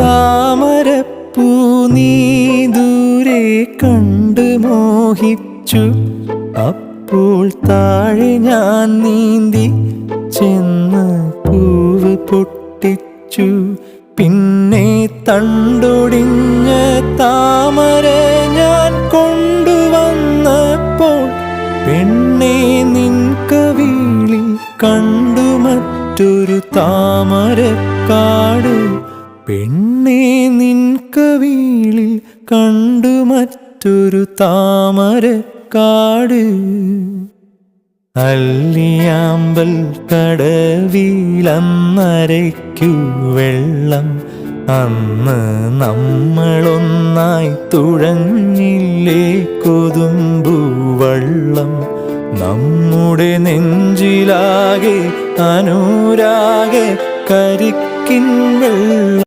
താമരപ്പൂ നീ ദൂരെ കണ്ട് മോഹിച്ചു. അപ്പോൾ താഴെ ഞാൻ നീന്തി ചെന്ന് പൂവ് പൊട്ടിച്ചു. പിന്നെ തണ്ടൊടിഞ്ഞ താമര ഞാൻ കൊണ്ടുവന്നപ്പോൾ പെണ്ണെ നിൻ കവിളിൽ കണ്ടു മറ്റൊരു താമരക്കാട്. പെണ്ണെ നിൻ കവിളിൽ കണ്ടു മറ്റൊരു താമരക്കാട്. അല്ലിയാമ്പൽ കടവിലന്നരയ്ക്കു വെള്ളം. അന്ന് നമ്മളൊന്നായി തുഴഞ്ഞില്ലേ കൊതുമ്പു വള്ളം. നമ്മുടെ നെഞ്ചിലാകെ അനുരാഗ കരിക്കിൻ വെള്ളം.